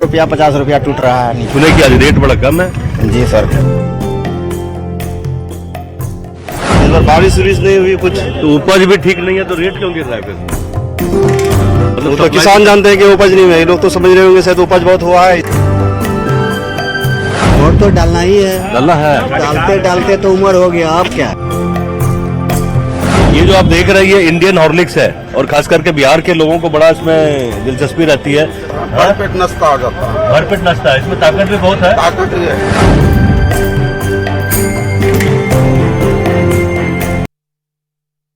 रुपया 50 रुपया टूट रहा है नीचे। सुने कि आज रेट बड़ा कम है। जी सर। इस बार बारिश नहीं हुई कुछ, तो उपज भी ठीक नहीं है तो रेट क्यों गिर रहा है फिर? मतलब तो किसान जानते हैं कि उपज नहीं है, लोग तो समझ रहे होंगे शायद उपज बहुत हुआ है। वोट तो डालना ही है। डालना है। डालते डालते तो उम्र हो गया, अब क्या। ये जो आप देख रहे हैं ये इंडियन हॉर्लिक्स है और खास करके बिहार के लोगों को बड़ा इसमें दिलचस्पी रहती है। भरपेट नाश्ता आ जाता है। भरपेट नाश्ता है, इसमें ताकत भी बहुत है। ताकत है।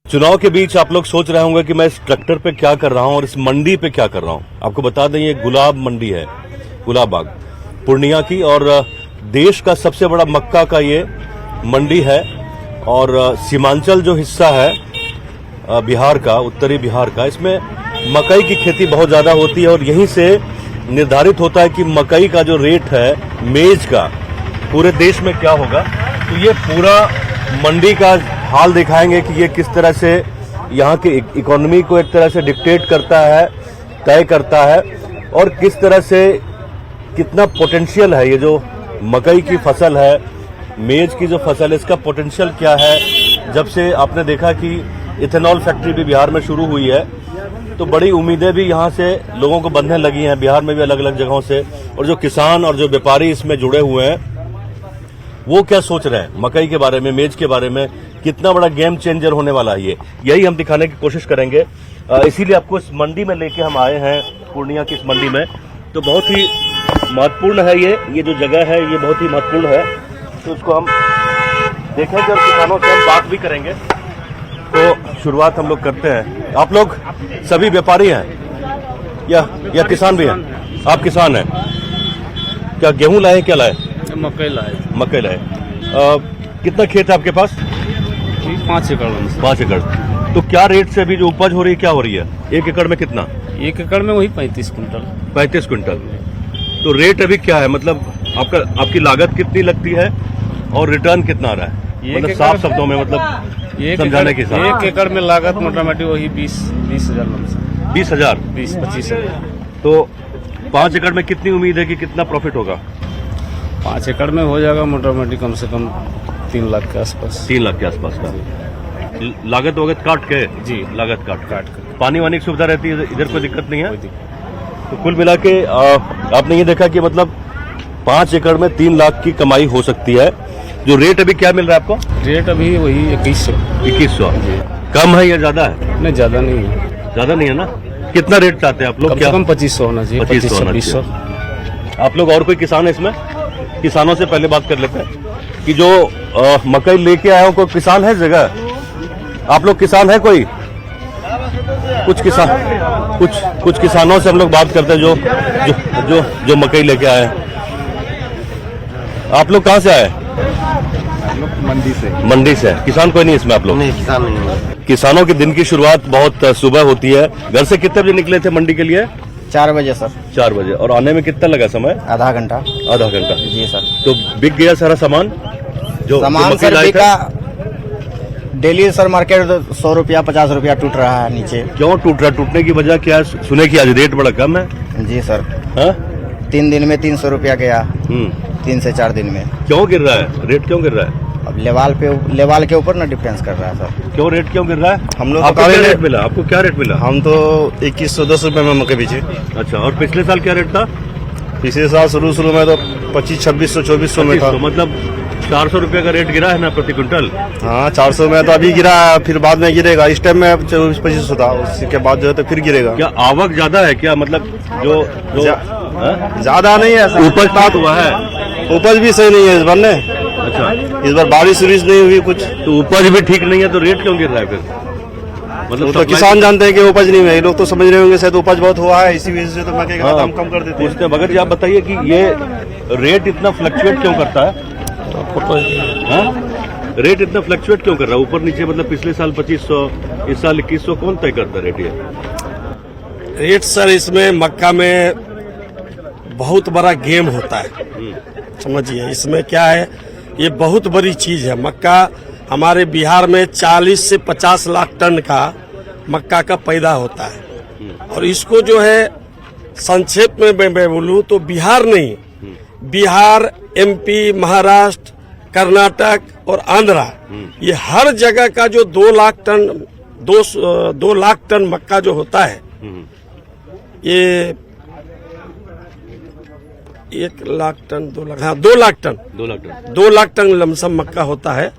चुनाव के बीच आप लोग सोच रहे होंगे कि मैं इस ट्रैक्टर पे क्या कर रहा हूं और इस मंडी पे क्या कर रहा हूं। आपको बता दें ये गुलाब मंडी है, गुलाब बाग पूर्णिया की, और देश का सबसे बड़ा मक्का का ये मंडी है। और सीमांचल जो हिस्सा है बिहार का, उत्तरी बिहार का, इसमें मकई की खेती बहुत ज्यादा होती है और यहीं से निर्धारित होता है कि मकई का जो रेट है मेज का पूरे देश में क्या होगा। तो ये पूरा मंडी का हाल दिखाएंगे कि ये किस तरह से यहाँ की इकोनॉमी को एक तरह से डिक्टेट करता है, तय करता है, और किस तरह से कितना पोटेंशियल है ये जो मकई की फसल है, मेज की जो फसल है, इसका पोटेंशियल क्या है। जब से आपने देखा कि इथेनॉल फैक्ट्री भी बिहार में शुरू हुई है तो बड़ी उम्मीदें भी यहाँ से लोगों को बंधने लगी हैं, बिहार में भी अलग अलग जगहों से। और जो किसान और जो व्यापारी इसमें जुड़े हुए हैं वो क्या सोच रहे हैं मकई के बारे में, मेज के बारे में, कितना बड़ा गेम चेंजर होने वाला है ये, यही हम दिखाने की कोशिश करेंगे। इसीलिए आपको इस मंडी में लेके हम आए हैं, पूर्णिया की इस मंडी में। तो बहुत ही महत्वपूर्ण है ये जो जगह है ये बहुत ही महत्वपूर्ण है। तो उसको हम देखेंगे और किसानों से हम बात भी करेंगे। तो शुरुआत हम लोग करते हैं। आप लोग सभी व्यापारी हैं या किसान भी हैं? आप किसान हैं। क्या गेहूं लाए, क्या लाए? मकई लाए। मकई लाए। कितना खेत है आपके पास? 5 एकड़। 5 एकड़। तो क्या रेट से अभी जो उपज हो रही है क्या हो रही है? 1 एकड़ में कितना? 1 एकड़ में वही 35 कुंटल। 35 कुंटल। तो रेट अभी क्या है, मतलब आपकी लागत कितनी लगती है और रिटर्न कितना आ रहा है? मतलब साफ शब्दों में, मतलब समझाने के साथ। 1 एकड़ में लागत मोटामोटी वही 20,000। 20,000? 20-25 हजार। तो 5 एकड़ में कितनी उम्मीद है कि कितना प्रॉफिट होगा? 5 एकड़ में हो जाएगा मोटामोटी कम से कम 3 लाख के आसपास। 3 लाख के आसपास का लागत वगत काट के? जी, लागत काट के। पानी वानी की सुविधा रहती है इधर, कोई दिक्कत नहीं है? तो कुल मिला के आपने ये देखा कि मतलब 5 एकड़ में 3 लाख की कमाई हो सकती है। जो रेट अभी क्या मिल रहा है आपको? रेट अभी वही 2100। 2100 कम है या ज्यादा है? नहीं, ज्यादा नहीं है। ज्यादा नहीं है ना? कितना रेट चाहते हैं आप लोग? कम से कम 2500 होना चाहिए। 2500। आप लोग और कोई किसान है इसमें? किसानों से पहले बात कर लेते हैं कि जो मकई लेके आए हो, कोई किसान है जगह? आप लोग किसान है कोई? कुछ किसानों से हम लोग बात करते हैं जो मकई लेके आए। आप लोग कहाँ से आए? मंडी से। किसान कोई नहीं इसमें? आप लोग नहीं, किसान नहीं है। किसानों के दिन की शुरुआत बहुत सुबह होती है। घर से कितने बजे निकले थे मंडी के लिए? 4 बजे सर। 4 बजे। और आने में कितना लगा समय? आधा घंटा। आधा घंटा। जी सर। तो बिक गया सारा सामान जो सामान मकई सर लाए थे? बिका। डेली सर मार्केट 100 रुपया 50 रुपया टूट रहा है नीचे। क्यों टूट रहा? टूटने की वजह क्या है? सुने कि आज रेट बड़ा कम है। जी सर। हाँ? 3 दिन में 300 रुपया गया। 3 से 4 दिन में। क्यों गिर रहा है रेट? क्यों गिर रहा है? अब लेवाल के ऊपर ना डिफरेंस कर रहा है सर। क्यों रेट क्यों गिर रहा है? हम लोग आपको क्या रेट मिला? आपको क्या रेट मिला? हम तो 2110 रुपए में मकई बेचे। अच्छा, और पिछले साल क्या रेट था? पिछले साल शुरू में तो 2500-2600 2400 में था। मतलब 400 रुपए का रेट गिरा है ना प्रति क्विंटल? हाँ, 400 में तो अभी गिरा, फिर बाद में गिरेगा। इस टाइम में 2400-2500 था, उसके बाद जो है तो फिर गिरेगा। क्या आवक ज्यादा है क्या? मतलब जो ज्यादा नहीं है। उपज बात हुआ है? उपज भी सही नहीं है इस बार ने। अच्छा, इस बार बारिश नहीं हुई कुछ, तो उपज भी ठीक नहीं है तो रेट क्यों गिर रहा है फिर? मतलब तो किसान जानते हैं कि उपज नहीं है, लोग तो समझ रहे होंगे शायद उपज बहुत हुआ है, इसी वजह से तो मकई का दाम कम कर देते हैं। भगत जी आप बताइए कि ये रेट इतना फ्लक्चुएट क्यों करता है? रेट इतना फ्लक्चुएट क्यों कर रहा है ऊपर नीचे? मतलब पिछले साल 2500, इस साल 2100, कौन तय करता है रेट? ये रेट सर इसमें मक्का में बहुत बड़ा गेम होता है, समझिए। इसमें क्या है, ये बहुत बड़ी चीज है। मक्का हमारे बिहार में 40 से 50 लाख टन का मक्का का पैदा होता है और इसको जो है संक्षेप में मैं बोलूं तो बिहार नहीं, बिहार, एमपी, महाराष्ट्र, कर्नाटक और आंध्रा, ये हर जगह का जो 2 लाख टन 2 लाख टन मक्का जो होता है, ये 1 लाख टन 2 लाख, हाँ 2 lakh ton 2 lakh ton lump sum मक्का होता है।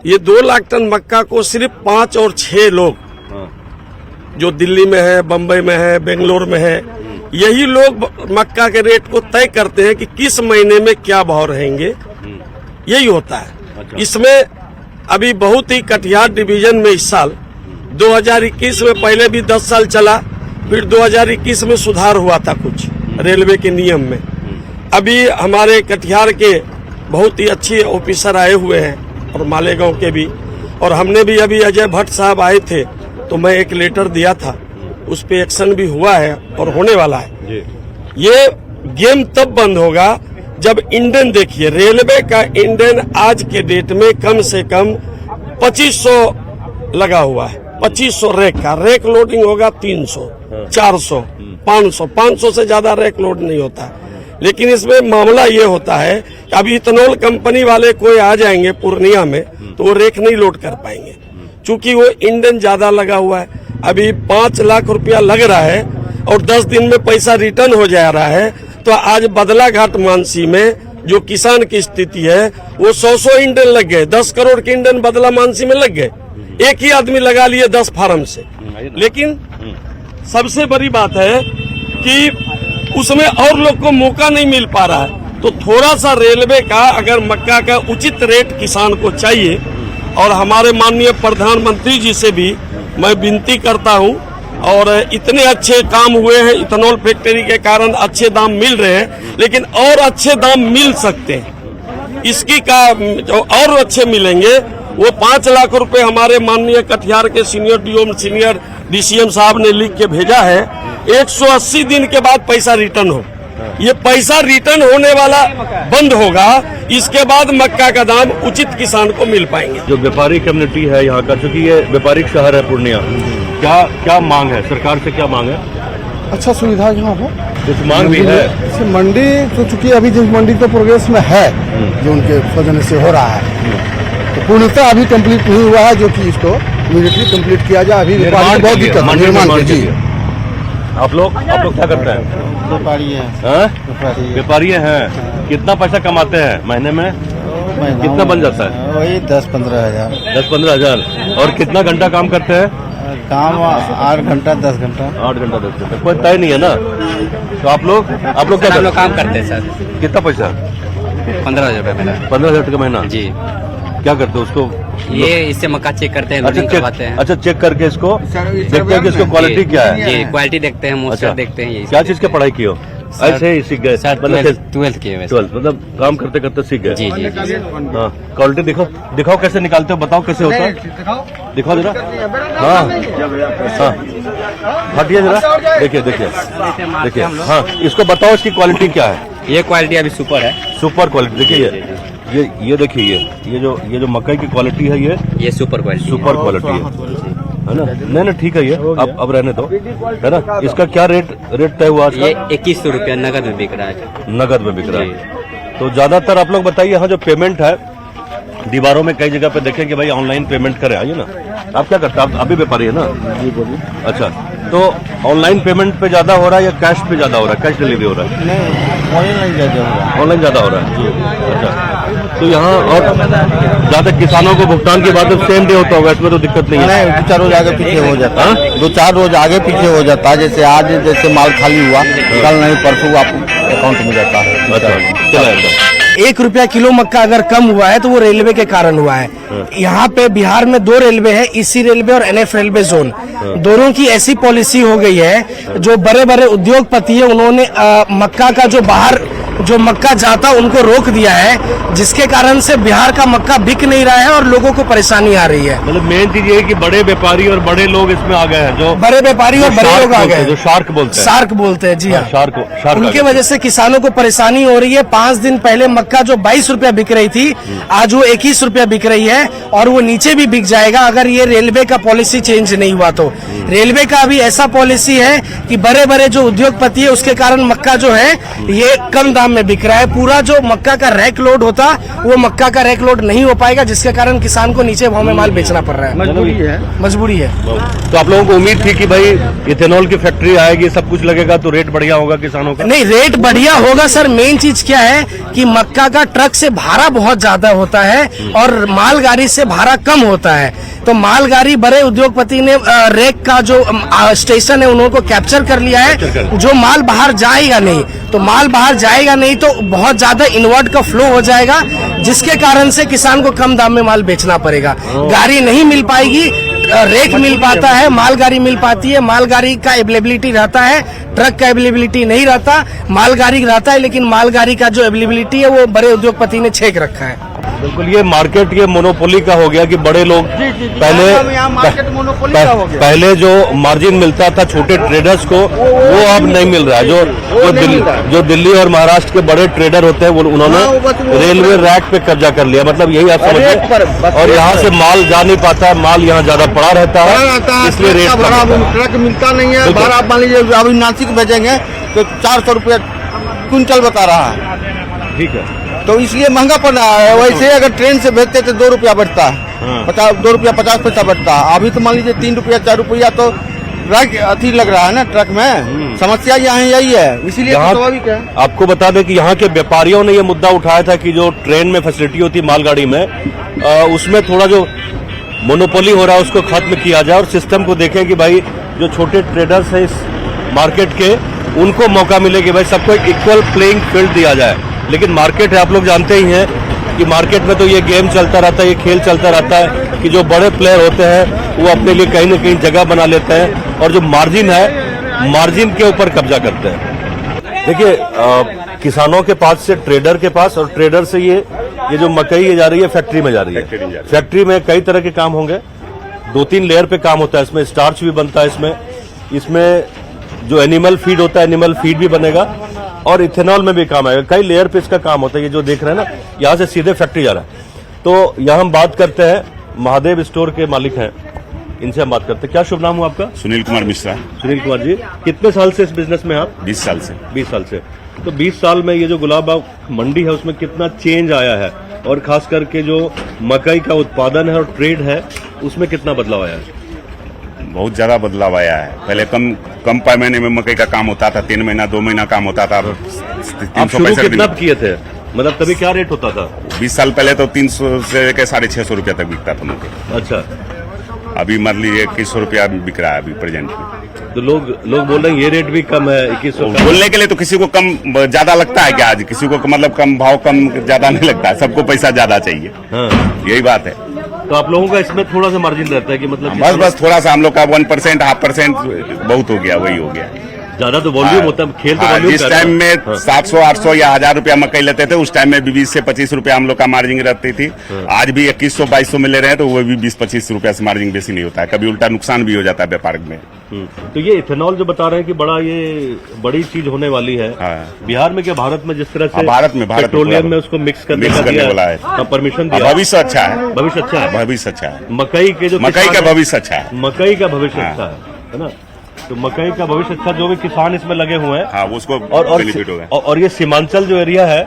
ये 2 लाख टन मक्का को सिर्फ 5 और 6 लोग, जो दिल्ली में है, बम्बई में है, बेंगलोर में है, यही लोग मक्का के रेट को तय करते हैं कि किस महीने में क्या भाव रहेंगे, यही होता है। अच्छा। इसमें अभी बहुत ही कटिहार डिवीजन में इस साल 2021 में, पहले भी 10 साल चला, फिर 2021 में सुधार हुआ था कुछ रेलवे के नियम में। अभी हमारे कटिहार के बहुत ही अच्छे ऑफिसर आए हुए हैं और मालेगांव के भी, और हमने भी अभी अजय भट्ट साहब आए थे तो मैं एक लेटर दिया था, उस पे एक्शन भी हुआ है और होने वाला है। ये गेम तब बंद होगा जब इंजन, देखिए रेलवे का इंजन आज के डेट में कम से कम 2500 लगा हुआ है, 2500 रेक का, रेक लोडिंग होगा 300, 400, 500 से ज्यादा रेक लोड नहीं होता है। लेकिन इसमें मामला ये होता है कि अभी इथेनॉल कंपनी वाले कोई आ जाएंगे पूर्णिया में तो वो रेक नहीं लोड कर पाएंगे, चूंकि वो इंजन ज्यादा लगा हुआ है। अभी 5 लाख रुपया लग रहा है और 10 दिन में पैसा रिटर्न हो जा रहा है। तो आज बदलाघाट मानसी में जो किसान की स्थिति है, वो 100 इंजन लग गए, 10 करोड़ के इंजन बदला मानसी में लग गए, एक ही आदमी लगा लिए 10 फार्म से। लेकिन सबसे बड़ी बात है कि उसमें और लोग को मौका नहीं मिल पा रहा है। तो थोड़ा सा रेलवे का अगर मक्का का उचित रेट किसान को चाहिए, और हमारे माननीय प्रधानमंत्री जी से भी मैं विनती करता हूं, और इतने अच्छे काम हुए हैं इथेनॉल फैक्ट्री के कारण, अच्छे दाम मिल रहे हैं, लेकिन और अच्छे दाम मिल सकते हैं। इसकी का जो और अच्छे मिलेंगे, वो 5 लाख रुपए हमारे माननीय कटिहार के सीनियर डीसीएम साहब ने लिख के भेजा है। 180 दिन के बाद पैसा रिटर्न हो, ये पैसा रिटर्न होने वाला बंद होगा, इसके बाद मक्का का दाम उचित किसान को मिल पाएंगे। जो व्यापारी कम्युनिटी है यहाँ का, चूंकि ये व्यापारिक शहर है पूर्णिया, क्या मांग है सरकार से, क्या मांग है? अच्छा सुविधा यहाँ हो, कुछ मांग भी है। जैसे मंडी तो चूंकि अभी जिस मंडी तो प्रोग्रेस में है, जो उनके सौजन्य से हो रहा है, तो पूर्णतः अभी कंप्लीट नहीं हुआ है, जो कि इसको इमीडिएटली कंप्लीट किया जाए। अभी बहुत दिक्कत है निर्माण की। आप लोग क्या करते हैं? व्यापारी हैं। कितना पैसा कमाते हैं महीने में? कितना बन जाता है? वही 10-15 हजार। 10-15 हजार। और कितना घंटा काम करते हैं? काम 8 घंटा 10 घंटा। 8 घंटा 10 घंटा, कोई तय नहीं है ना। तो आप लोग क्या हम लोग काम करते हैं सर। कितना पैसा? 15,000 रुपये महीना। 15,000 का महीना जी। क्या करते हो उसको? ये इससे मक्का चेक करते हैं, अच्छा करवाते हैं। अच्छा, चेक करके इसको देखते हैं कि इसको क्वालिटी क्या है। जी, क्वालिटी देखते हैं, मॉइस्चर देखते हैं। क्या चीज की पढ़ाई की हो? ऐसे ही सीख गए? 12th किए हुए। 12 मतलब काम करते करते सीख गए। जी जी। हाँ, क्वालिटी दिखाओ कैसे निकालते हो, बताओ कैसे होता है, दिखाओ जरा। हाँ हाँ, हटिए जरा, देखिए। हाँ, इसको बताओ इसकी क्वालिटी क्या है। ये क्वालिटी अभी सुपर है। Super quality. देखिए ये देखिए, ये जो मकई की क्वालिटी है, ये सुपर क्वालिटी है ना। नहीं ठीक है, ये अब रहने दो, है ना। इसका क्या रेट तय हुआ? ये 2100 रुपया नगद में बिक रहा है। नगद में बिक रहा है। तो ज्यादातर आप लोग बताइए, यहाँ जो पेमेंट है, दीवारों में कई जगह पे देखें कि भाई ऑनलाइन पेमेंट करें, आइए ना। आप क्या करते हैं? आप अभी व्यापारी है ना? जी बोलिए। अच्छा, तो ऑनलाइन पेमेंट पे ज्यादा हो रहा है या कैश पे ज्यादा हो रहा है? कैश डिलीवरी हो रहा है? नहीं, ऑनलाइन ज्यादा हो रहा है। ऑनलाइन ज्यादा हो रहा है जी। अच्छा, तो यहाँ और ज्यादा किसानों को भुगतान के बाद सेम डे होता होगा, इसमें तो दिक्कत नहीं है? 2-4 रोज आगे पीछे हो जाता है। 2-4 रोज आगे पीछे हो जाता है। जैसे आज माल खाली हुआ, कल नहीं परसों आपको अकाउंट में जाता है। अच्छा, चला 1 रुपया किलो मक्का अगर कम हुआ है तो वो रेलवे के कारण हुआ है। यहाँ पे बिहार में 2 रेलवे है, ईसी रेलवे और NF रेलवे जोन। दोनों की ऐसी पॉलिसी हो गई है, जो बड़े बड़े उद्योगपति है उन्होंने मक्का का जो बाहर जो मक्का जाता उनको रोक दिया है, जिसके कारण से बिहार का मक्का बिक नहीं रहा है और लोगों को परेशानी आ रही है। मतलब मेन चीज ये है कि बड़े व्यापारी और बड़े लोग इसमें आ गए हैं, जो बड़े व्यापारी और बड़े लोग आ गए, जो शार्क बोलते हैं, शार्क बोलते हैं, जी हाँ, शार्क उनके वजह से किसानों को परेशानी हो रही है। 5 दिन पहले मक्का जो 22 रुपया बिक रही थी, आज वो 21 रुपया बिक रही है और वो नीचे भी बिक जाएगा अगर ये रेलवे का पॉलिसी चेंज नहीं हुआ तो। रेलवे का अभी ऐसा पॉलिसी है कि बड़े बड़े जो उद्योगपति है उसके कारण मक्का जो है ये कम दाम में बिक रहा है। पूरा जो मक्का का रैक लोड होता वो मक्का का रैक लोड नहीं हो पाएगा, जिसके कारण किसान को नीचे भाव में माल बेचना पड़ रहा है। मजबूरी है। तो आप लोगों को उम्मीद थी कि भाई इथेनॉल की फैक्ट्री आएगी, सब कुछ लगेगा तो रेट बढ़िया होगा किसानों का? नहीं, रेट बढ़िया होगा सर। मेन चीज क्या है कि मक्का का ट्रक से भाड़ा बहुत ज्यादा होता है और मालगाड़ी से भाड़ा कम होता है, तो मालगाड़ी बड़े उद्योगपति ने रेक का जो स्टेशन है उनको कैप्चर कर लिया है। जो माल बाहर जाएगा नहीं, तो माल बाहर जाएगा नहीं तो बहुत ज्यादा इनवर्ट का फ्लो हो जाएगा, जिसके कारण से किसान को कम दाम में माल बेचना पड़ेगा। गाड़ी नहीं मिल पाएगी, रेक मिल पाता है, मालगाड़ी मिल पाती है, मालगाड़ी का अवेलेबिलिटी रहता है, ट्रक का अवेलेबिलिटी नहीं रहता। मालगाड़ी रहता है लेकिन मालगाड़ी का जो अवेलेबिलिटी है वो बड़े उद्योगपति ने छेक रखा है। बिल्कुल, ये मार्केट ये मोनोपोली का हो गया कि बड़े लोग पहले जो मार्जिन मिलता था छोटे ट्रेडर्स को वो अब नहीं मिल रहा है। जो दिल्ली और महाराष्ट्र के बड़े ट्रेडर होते हैं वो उन्होंने रेलवे रैक पे कब्जा कर लिया, मतलब यही आप समझिए। और यहाँ से माल जा नहीं पाता है, माल यहाँ ज्यादा पड़ा रहता है, इसलिए रेट ट्रक मिलता नहीं है। बाहर आप मान लीजिए अभी नासिक भेजेंगे तो 400 रुपया क्विंटल बता रहा है, ठीक है, तो इसलिए महंगा पड़ रहा है। वैसे अगर ट्रेन से भेजते तो 2 रुपया बढ़ता है, 2 रुपया 50 पैसा बढ़ता है। अभी तो मान लीजिए 3 रुपया 4 रुपया तो ट्रक अति लग रहा है ना, ट्रक में। समस्या यहाँ यही है, इसीलिए स्वाभाविक है। आपको बता दें कि यहाँ के व्यापारियों ने ये मुद्दा उठाया था कि जो ट्रेन में फैसिलिटी होती है मालगाड़ी में, उसमें थोड़ा जो मोनोपोली हो रहा है उसको खत्म किया जाए और सिस्टम को देखें कि भाई जो छोटे ट्रेडर्स हैं इस मार्केट के उनको मौका मिले कि भाई सबको एक इक्वल प्लेइंग फील्ड दिया जाए। लेकिन मार्केट है, आप लोग जानते ही हैं कि मार्केट में तो ये गेम चलता रहता है, ये खेल चलता रहता है कि जो बड़े प्लेयर होते हैं वो अपने लिए कहीं ना कहीं जगह बना लेते हैं और जो मार्जिन है मार्जिन के ऊपर कब्जा करते हैं। देखिए किसानों के पास से ट्रेडर के पास और ट्रेडर से ये जो मकई ये जा रही है फैक्ट्री में जा रही है। फैक्ट्री में कई तरह के काम होंगे, 2-3 लेयर पे काम होता है। इसमें स्टार्च भी बनता है, इसमें जो एनिमल फीड होता है एनिमल फीड भी बनेगा और इथेनॉल में भी काम आएगा। कई लेयर पे इसका काम होता है। ये जो देख रहे हैं ना, यहाँ से सीधे फैक्ट्री जा रहा है। तो यहाँ हम बात करते हैं, महादेव स्टोर के मालिक हैं, इनसे हम बात करते हैं। क्या शुभ नाम हुआ आपका? सुनील कुमार मिश्रा। सुनील कुमार जी, कितने साल से इस बिजनेस में आप? 20 साल से। 20 साल से। तो 20 साल में ये जो गुलाब बाग मंडी है उसमें कितना चेंज आया है और खास करके जो मकई का उत्पादन है और ट्रेड है उसमें कितना बदलाव आया है? बहुत ज्यादा बदलाव आया है। पहले कम पैमाने में मकई का काम होता था, 3 महीना 2 महीना काम होता था। आप शुरू कितना किए थे, मतलब तभी क्या रेट होता था? 20 साल पहले तो 300 से लेकर 650 रुपया तक बिकता था मकई। अच्छा, अभी मान लीजिए 2100 रुपया बिक रहा है अभी प्रेजेंट में। तो लोग बोल रहे हैं ये रेट भी कम है, 2100। बोलने के लिए तो किसी को कम ज्यादा लगता है क्या? आज किसी को मतलब कम भाव कम ज्यादा नहीं लगता है, सबको पैसा ज्यादा चाहिए। हाँ, यही बात है। तो आप लोगों का इसमें थोड़ा सा मार्जिन रहता है कि मतलब बस थोड़ा सा हम लोग का 1% 0.5% बहुत हो गया, वही हो गया। ज्यादा तो वॉल्यूम होता है, खेल तो वॉल्यूम। जिस टाइम में 700 800 या 1000 रुपया मकई लेते थे उस टाइम में भी 20 से 25 रुपया हम लोग का मार्जिन रहती थी। आज भी 2100 2200 में ले रहे हैं तो वो भी 20-25 रुपया से मार्जिन बेसी नहीं होता है, कभी उल्टा नुकसान भी हो जाता है व्यापार में। तो ये इथेनॉल जो बता रहे हैं कि बड़ी चीज होने वाली है। हाँ। बिहार में क्या, भारत में जिस तरह से भारत में पेट्रोलियम में उसको मिक्स करने वाला है, परमिशन दिया। भविष्य अच्छा है, भविष्य अच्छा है, भविष्य अच्छा है। मकई के जो मकई का भविष्य अच्छा है, मकई का भविष्य अच्छा है ना। तो मकई का भविष्य अच्छा, जो भी किसान इसमें लगे हुए हैं हाँ, उसको बेनिफिट होगा। और ये सीमांचल जो एरिया है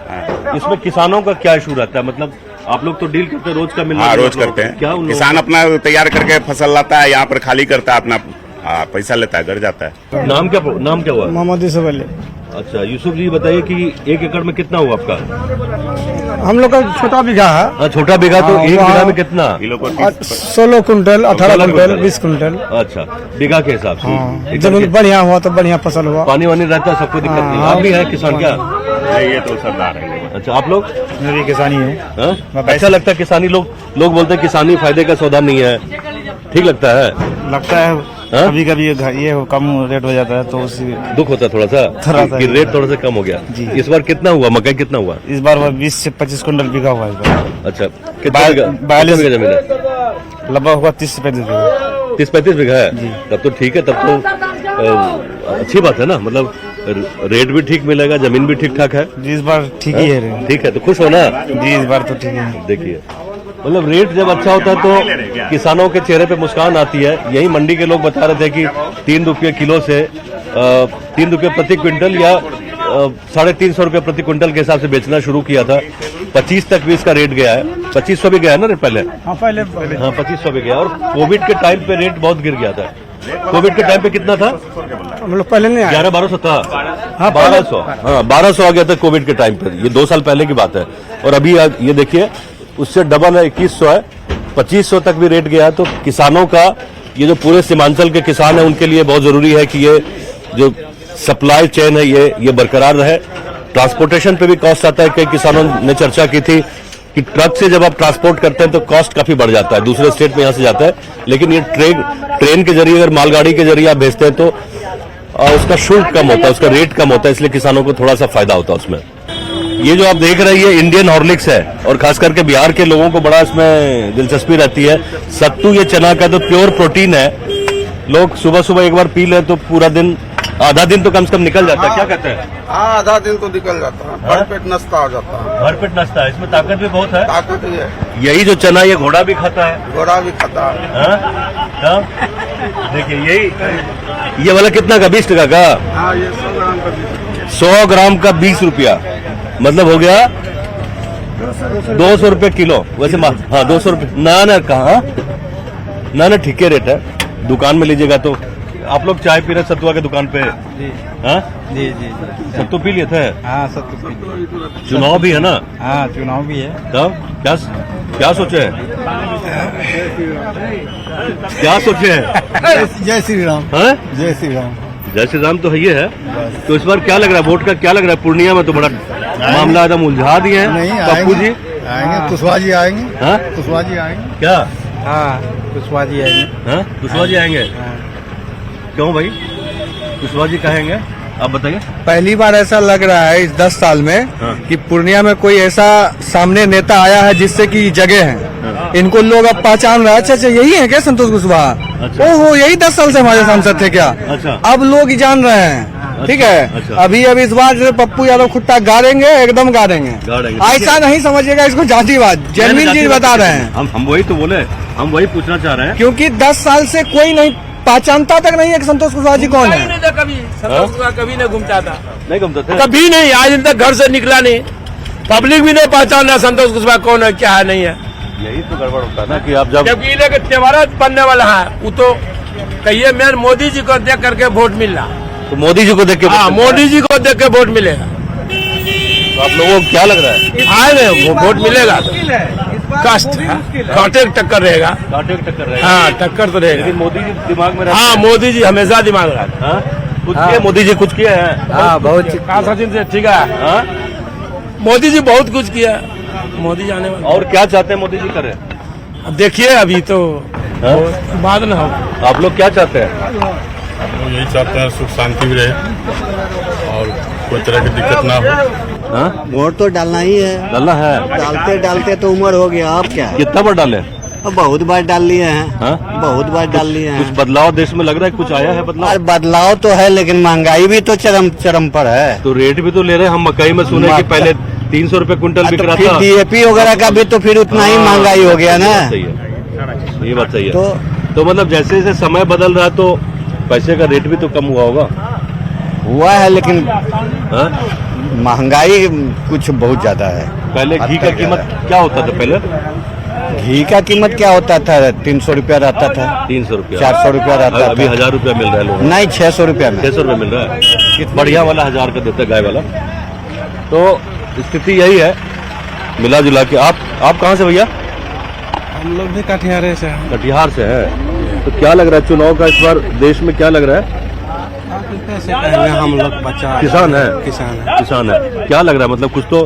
इसमें किसानों का क्या इशू रहता है? मतलब आप लोग तो डील करते हैं, रोज का मिलना? हाँ, रोज करते हैं। क्या किसान अपना तैयार करके फसल लाता है, यहाँ पर खाली करता है अपना, पैसा लेता है, घर जाता है। नाम क्या हुआ? मोहम्मद यूसुफ अली। अच्छा, यूसुफ जी बताइए कि 1 एकड़ में कितना हुआ आपका? हम लोग का छोटा बीघा है। हाँ, छोटा बीघा। तो 1 बीघा में कितना? 16 कुंटल, 18 कुंटल, 20 कुंटल। अच्छा, बीघा के हिसाब से। जमीन बढ़िया हुआ तो बढ़िया फसल हुआ। पानी वानी रहता है, सबको दिक्कत नहीं। आप भी है किसान क्या? ये तो सरदार है। अच्छा, आप लोग? मेरी किसानी है। अच्छा लगता है किसानी? लोग बोलते हैं किसानी फायदे का सौदा नहीं है, ठीक लगता है? लगता है हाँ? कभी कभी ये कम रेट हो जाता है तो उसी दुख होता है थोड़ा सा कि रेट थोड़ा सा कम हो गया। जी। इस बार कितना हुआ, मकई कितना हुआ? इस बार 20 से 25 कुंटल बिका हुआ है इस बार। अच्छा, कितना बीघा जमीन है? लगभग होगा 30 से 35 बीघा। 30-35 बीघा है। तब तो ठीक है, तब तो अच्छी बात है ना, मतलब रेट भी ठीक मिलेगा, जमीन भी ठीक ठाक है। जी इस बार ठीक ही है रेट। ठीक है, तो खुश हो ना? जी इस बार तो ठीक है। देखिए, मतलब रेट जब अच्छा होता है तो किसानों के चेहरे पे मुस्कान आती है। यही मंडी के लोग बता रहे थे कि 3 रुपये किलो से 3 रुपये प्रति क्विंटल या 350 रुपये प्रति क्विंटल के हिसाब से बेचना शुरू किया था। 25 तक भी इसका रेट गया है। 2500 भी गया है ना पहले? हाँ पहले हाँ 2500 भी गया। और कोविड के टाइम पे रेट बहुत गिर गया था। कोविड के टाइम पे कितना था? हम लोग पहले नहीं 1100-1200 था। हाँ 1200, हाँ 1200 आ गया था कोविड के टाइम पे। ये 2 साल पहले की बात है। और अभी ये देखिए उससे डबल है, 2100 है, 2500 तक भी रेट गया है। तो किसानों का, ये जो पूरे सीमांचल के किसान है उनके लिए बहुत जरूरी है कि ये जो सप्लाई चेन है ये बरकरार रहे। ट्रांसपोर्टेशन पे भी कॉस्ट आता है। कई किसानों ने चर्चा की थी कि ट्रक से जब आप ट्रांसपोर्ट करते हैं तो कॉस्ट काफी बढ़ जाता है, दूसरे स्टेट में यहाँ से जाता है। लेकिन ये ट्रेन के जरिए, अगर मालगाड़ी के जरिए आप भेजते हैं तो उसका शुल्क कम होता है, उसका रेट कम होता है, इसलिए किसानों को थोड़ा सा फायदा होता है उसमें। ये जो आप देख रहे हैं ये इंडियन हॉर्लिक्स है और खास करके बिहार के लोगों को बड़ा इसमें दिलचस्पी रहती है। सत्तू ये चना का तो प्योर प्रोटीन है। लोग सुबह सुबह एक बार पी ले तो पूरा दिन, आधा दिन तो कम से कम निकल जाता है। क्या कहते हैं? हाँ आधा दिन तो निकल जाता है, भर पेट नाश्ता हो जाता है। भर पेट नाश्ता है, इसमें ताकत भी बहुत है। ताकत ही है। यही जो चना ये घोड़ा भी खाता है। घोड़ा भी खाता है। हाँ? देखिए यही, ये वाला कितना का? 20 टका का? हाँ ये 100 ग्राम का 20। 100 ग्राम का 20 रुपया, मतलब हो गया 200 रुपये किलो। वैसे हाँ 200 रुपये ना कहाँ ना ठीक है रेट है। दुकान में लीजिएगा तो आप लोग चाय पी रहे सत्तुआ के दुकान पे? हाँ जी सत्तू पी लिए थे? हाँ सब चुनाव भी है ना? हाँ चुनाव भी है। तब क्या सोचे हैं? क्या सोचे हैं? जय श्री राम। हाँ? जय श्री राम। जय श्री राम तो ये है। तो इस बार क्या लग रहा है, वोट का क्या लग रहा है? पूर्णिया में तो बड़ा मामला एकदम उलझा दिए हैं। पप्पू जी आएंगे, कुशवाहा जी आएंगे। हाँ कुशवाहा जी आएंगे। क्या? हाँ कुशवाहा जी आएंगे। हाँ कुशवाहा जी आएंगे। क्यों भाई कुशवाहा जी कहेंगे, आप बताइए। पहली बार ऐसा लग रहा है इस 10 साल में कि पूर्णिया में कोई ऐसा सामने नेता आया है जिससे कि जगह है। इनको लोग अब पहचान रहे हैं। अच्छा यही है क्या संतोष कुशवाहा? अच्छा। ओहो यही 10 साल से हमारे सांसद थे क्या? अच्छा। अब लोग जान रहे हैं। ठीक है। अच्छा। अभी इस बार जो पप्पू यादव खुट्टा गाड़ेंगे, एकदम गाड़ेंगे। ऐसा नहीं समझिएगा इसको जातिवाद, जेन्युइन चीज बता रहे हैं। हम वही तो बोले, हम वही पूछना चाह रहे हैं। क्योंकि 10 साल से कोई नहीं पहचानता तक नहीं है कि संतोष कुशवाहा जी कौन है। कभी संतोष कुशवाहा कभी नहीं घूमता था, नहीं घूमता था कभी नहीं, आज तक घर से निकला नहीं। पब्लिक भी नहीं पहचान रहा संतोष कुशवाहा कौन है, क्या है, नहीं है। यही तो गड़बड़ होता है ना कि आप जब जबकि इन्हें त्योहार बनने वाला है, वो तो कहिए मैं मोदी जी को देख करके वोट मिल रहा। तो मोदी जी को देख के, हाँ मोदी जी को देख के वोट मिलेगा। तो आप लोगों को क्या लग रहा है? आए वो वोट मिलेगा तो कष्ट कांटे टक्कर रहेगा। कांटे की टक्कर रहेगा। हाँ टक्कर तो रहेगा। लेकिन मोदी जी दिमाग में हाँ मोदी जी हमेशा दिमाग रहा। हाँ कुछ किया मोदी जी, कुछ किया है? हाँ बहुत सचिन से ठीक है। हाँ मोदी जी बहुत कुछ किया, मोदी जाने वाले। और क्या चाहते हैं मोदी जी करें? अब देखिए अभी तो हाँ? बाद न हो। आप लोग क्या चाहते हैं? यही चाहते हैं सुख शांति भी रहे और कोई तरह की दिक्कत ना हो। हाँ? वोट तो डालना ही है। डालना है। डालते डालते तो उम्र हो गया, अब क्या है? कितना बार डाले? अब बहुत बार डाल लिए हैं। हाँ? बहुत बार डाल लिए कुछ हैं। बदलाव देश में लग रहा है, कुछ आया है बदलाव? और बदलाव तो है लेकिन महंगाई भी तो चरम पर है। तो रेट भी तो ले रहे हैं। हम मकई में सुने कि पहले 300 रुपए क्विंटल बिक रहा फिर था। DAP वगैरह का भी तो फिर उतना ही महंगाई हो गया ना। सही है, ये बात सही है। तो मतलब जैसे जैसे समय बदल रहा तो पैसे का रेट भी तो कम हुआ होगा। हुआ है लेकिन हाँ? महंगाई कुछ बहुत ज्यादा है। पहले घी का कीमत क्या होता था? पहले घी का कीमत क्या होता था? 300 रुपया रहता था। 300 रुपया, 400 रुपया रहता था। अभी 1000 रुपया मिल रहा है लोगों को। नहीं 600 रुपया में। 600 रुपया मिल रहा है। बढ़िया वाला 1000 का देता है, गाय वाला। तो स्थिति यही है मिला जुला के। आप कहाँ से भैया? हम लोग भी कटिहार से हैं। कटिहार से है। तो क्या लग रहा है चुनाव का इस बार देश में क्या लग रहा है? हम लोग बच्चा किसान है। किसान है। क्या लग रहा है, मतलब कुछ तो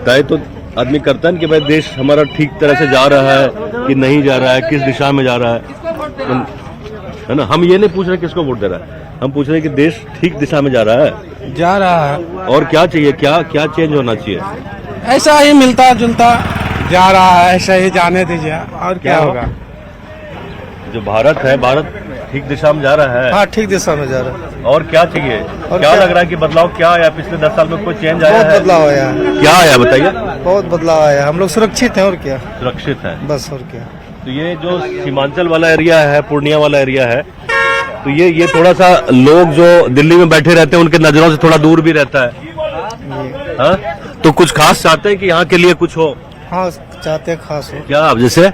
तय तो आदमी करता है कि भाई देश हमारा ठीक तरह से जा रहा है कि नहीं जा रहा है, किस दिशा में जा रहा है। है ना। हम ये नहीं पूछ रहे किसको वोट दे रहा है, हम पूछ रहे हैं कि देश ठीक दिशा में जा रहा है। जा रहा है, और क्या चाहिए, क्या क्या चेंज होना चाहिए? ऐसा ही मिलता जुलता जा रहा है, ऐसा ही जाने दीजिए, और क्या होगा। जो भारत है, भारत ठीक दिशा में जा रहा है। हाँ, ठीक दिशा में जा रहा है। और क्या चाहिए, और क्या क्या? लग रहा है कि बदलाव क्या आया पिछले 10 साल में? कोई चेंज आया बहुत है? बदलाव आया है, क्या आया बताइए। बहुत बदलाव आया है। हम लोग सुरक्षित हैं, और क्या, सुरक्षित है बस, और क्या। तो ये जो सीमांचल वाला एरिया है, पूर्णिया वाला एरिया है, तो ये थोड़ा सा लोग जो दिल्ली में बैठे रहते हैं उनके नजरों से थोड़ा दूर भी रहता है। हाँ? तो कुछ खास चाहते हैं कि यहाँ के लिए कुछ हो? हाँ, चाहते हैं खास हो। क्या अब जैसे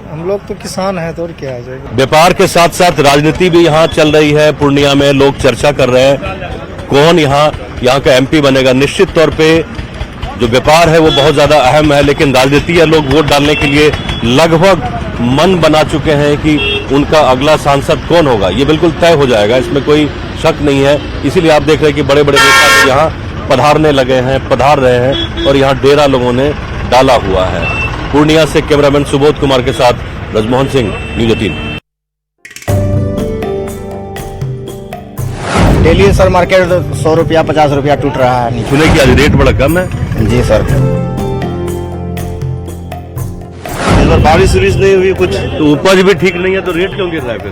हम लोग तो किसान हैं, तो और क्या आ जाएगा। व्यापार के साथ साथ राजनीति भी यहाँ चल रही है। पूर्णिया में लोग चर्चा कर रहे हैं कौन यहाँ का एमपी बनेगा। निश्चित तौर पे जो व्यापार है वो बहुत ज्यादा अहम है, लेकिन राजनीति है, लोग वोट डालने के लिए लगभग मन बना चुके हैं कि उनका अगला सांसद कौन होगा। ये बिल्कुल तय हो जाएगा, इसमें कोई शक नहीं है। इसीलिए आप देख रहे हैं कि बड़े बड़े नेता यहाँ पधारने लगे हैं, पधार रहे हैं, और यहाँ डेरा लोगों ने डाला हुआ है। पूर्णिया से कैमरामैन सुबोध कुमार के साथ रजमोहन सिंह, न्यूज़ 18। डेली सर मार्केट 100 रुपया 50 रुपया टूट रहा है। सुने कि आज रेट बड़ा कम है। जी सर, इस बार बारिश नहीं हुई कुछ, तो उपज भी ठीक नहीं है, तो रेट क्यों गिर रहा है फिर?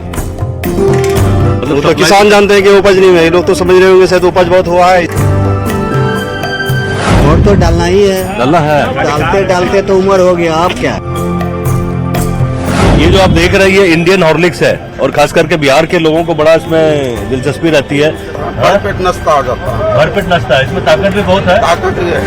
वो तो किसान जानते हैं कि उपज नहीं है, लोग तो समझ रहे होंगे शायद उपज बहुत हुआ है। वोट तो डालना ही है, डालना है। डालते डालते तो उम्र हो गया, अब क्या। ये जो आप देख रहे हैं ये इंडियन हॉर्लिक्स है, और खास करके बिहार के लोगों को बड़ा इसमें दिलचस्पी रहती है। पेट नस्ता हो जाता है, भरपेट नाश्ता है, इसमें ताकत भी बहुत है। ताकत भी है।